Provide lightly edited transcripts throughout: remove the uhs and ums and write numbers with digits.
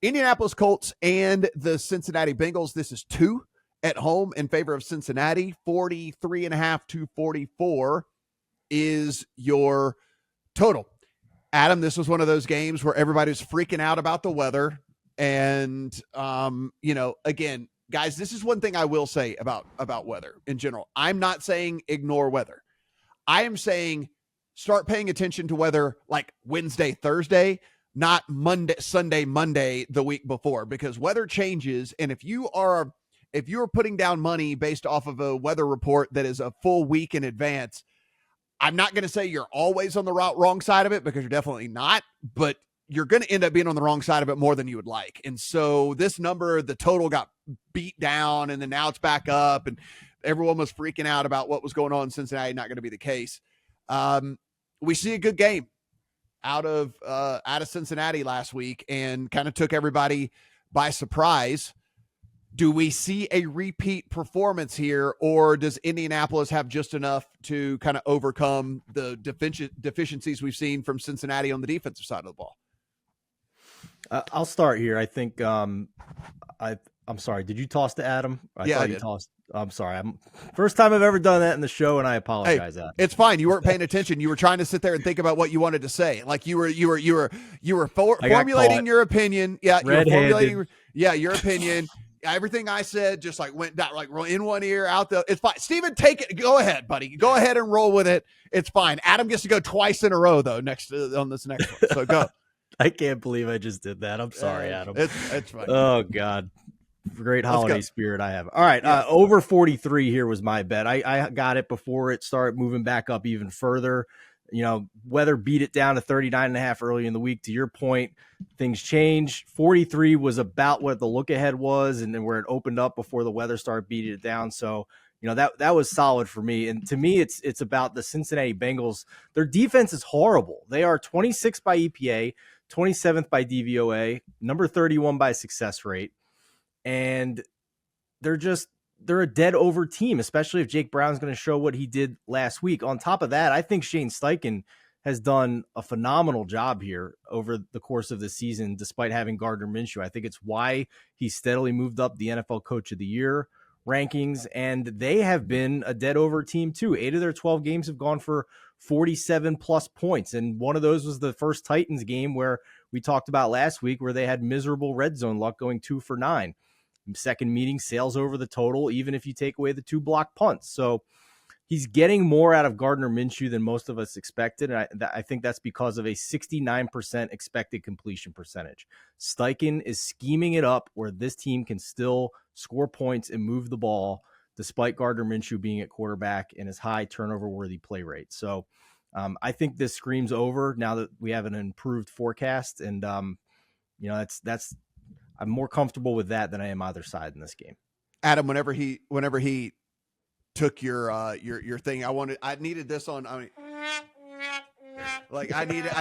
Indianapolis Colts and the Cincinnati Bengals. This is 2 at home in favor of Cincinnati. 43.5 to 44 is your total. Adam, this was one of those games where everybody was freaking out about the weather. And, again, guys, this is one thing I will say about weather in general. I'm not saying ignore weather. I am saying start paying attention to weather like Wednesday, Thursday, not Monday, Sunday, Monday, the week before, because weather changes. And if you're putting down money based off of a weather report that is a full week in advance, I'm not going to say you're always on the wrong side of it, because you're definitely not, but you're going to end up being on the wrong side of it more than you would like. And so this number, the total got beat down, and then now it's back up, and everyone was freaking out about what was going on in Cincinnati. Not going to be the case. We see a good game out of Cincinnati last week and kind of took everybody by surprise. Do we see a repeat performance here, or does Indianapolis have just enough to kind of overcome the deficiencies we've seen from Cincinnati on the defensive side of the ball? I'll start here. I think I'm sorry. Did you toss to Adam? I thought you tossed. I'm sorry. First time I've ever done that in the show, and I apologize. Adam. It's fine. You weren't paying attention. You were trying to sit there and think about what you wanted to say. Like you were formulating your opinion. Yeah, you were formulating. Yeah, your opinion. Everything I said just like went down, like in one ear, out the. It's fine. Steven, take it. Go ahead, buddy. Go ahead and roll with it. It's fine. Adam gets to go twice in a row though. On this next one. So go. I can't believe I just did that. I'm sorry, Adam. It's fine. Oh God. Great holiday spirit I have. All right. Over 43 here was my bet. I got it before it started moving back up even further. Weather beat it down to 39.5 early in the week. To your point, things changed. 43 was about what the look ahead was, and then where it opened up before the weather started beating it down. So, that was solid for me. And to me, it's about the Cincinnati Bengals. Their defense is horrible. They are 26th by EPA, 27th by DVOA, number 31 by success rate. And they're a dead over team, especially if Jake Brown's going to show what he did last week. On top of that, I think Shane Steichen has done a phenomenal job here over the course of the season, despite having Gardner Minshew. I think it's why he steadily moved up the NFL Coach of the Year rankings, and they have been a dead over team too. 8 of their 12 games have gone for 47 plus points. And one of those was the first Titans game where we talked about last week, where they had miserable red zone luck going 2 for 9. Second meeting, sails over the total, even if you take away the 2 block punts. So he's getting more out of Gardner Minshew than most of us expected. And I think that's because of a 69% expected completion percentage. Steichen is scheming it up where this team can still score points and move the ball, despite Gardner Minshew being at quarterback and his high turnover-worthy play rate. So I think this screams over now that we have an improved forecast. And, that's I'm more comfortable with that than I am either side in this game. Adam, whenever he took your thing, I needed this on. I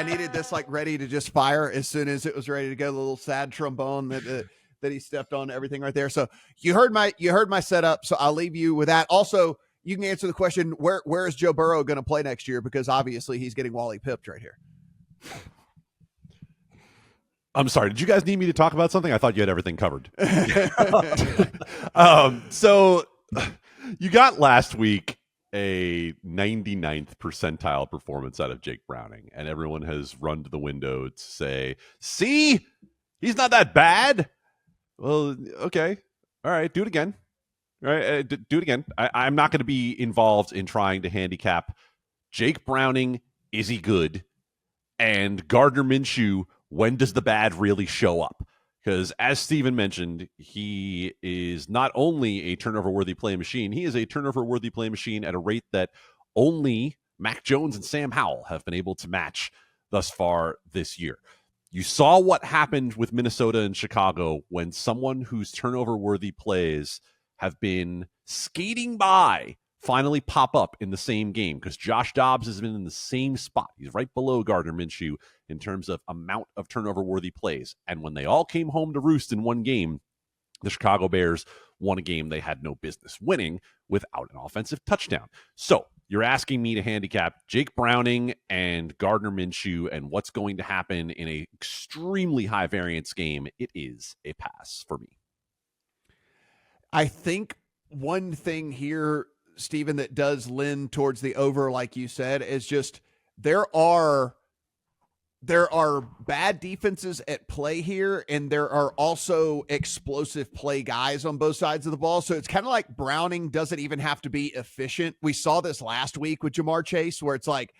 needed this like ready to just fire as soon as it was ready to go. The little sad trombone that he stepped on, everything right there. So you heard my setup. So I'll leave you with that. Also, you can answer the question: where is Joe Burrow going to play next year? Because obviously he's getting Wally pipped right here. I'm sorry. Did you guys need me to talk about something? I thought you had everything covered. So you got last week a 99th percentile performance out of Jake Browning, and everyone has run to the window to say, see, he's not that bad. Well, okay. All right. Do it again. All right. Do it again. I'm not going to be involved in trying to handicap Jake Browning. Is he good? And Gardner Minshew, when does the bad really show up? Because as Steven mentioned, he is not only a turnover-worthy play machine, he is a turnover-worthy play machine at a rate that only Mac Jones and Sam Howell have been able to match thus far this year. You saw what happened with Minnesota and Chicago when someone whose turnover-worthy plays have been skating by finally pop up in the same game, because Josh Dobbs has been in the same spot. He's right below Gardner Minshew in terms of amount of turnover-worthy plays. And when they all came home to roost in one game, the Chicago Bears won a game they had no business winning without an offensive touchdown. So You're asking me to handicap Jake Browning and Gardner Minshew and what's going to happen in a extremely high variance game. It is a pass for me. I think one thing here, Stephen, that does lend towards the over, like you said, is just there are bad defenses at play here, and there are also explosive play guys on both sides of the ball. So it's kind of like Browning doesn't even have to be efficient. We saw this last week with Jamar Chase, where it's like,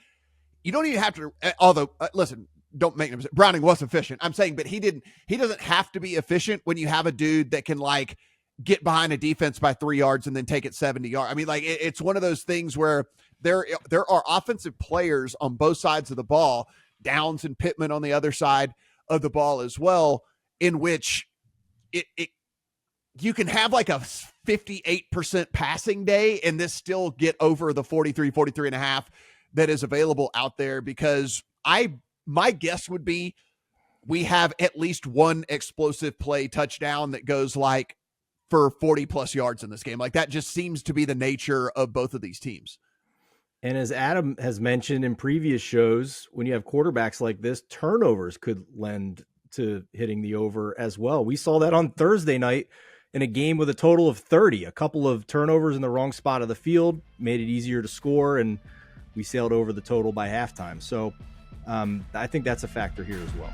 you don't even have to, although, listen, don't make him, Browning was efficient. I'm saying, but he doesn't have to be efficient when you have a dude that can like get behind a defense by 3 yards and then take it 70 yards. I mean, like it's one of those things where there are offensive players on both sides of the ball, Downs and Pittman on the other side of the ball as well, in which you can have like a 58% passing day and this still get over the 43 and a half that is available out there, because my guess would be we have at least one explosive play touchdown that goes like for 40 plus yards in this game. Like that just seems to be the nature of both of these teams. And as Adam has mentioned in previous shows, when you have quarterbacks like this, turnovers could lend to hitting the over as well. We saw that on Thursday night in a game with a total of 30. A couple of turnovers in the wrong spot of the field made it easier to score, and we sailed over the total by halftime. So I think that's a factor here as well.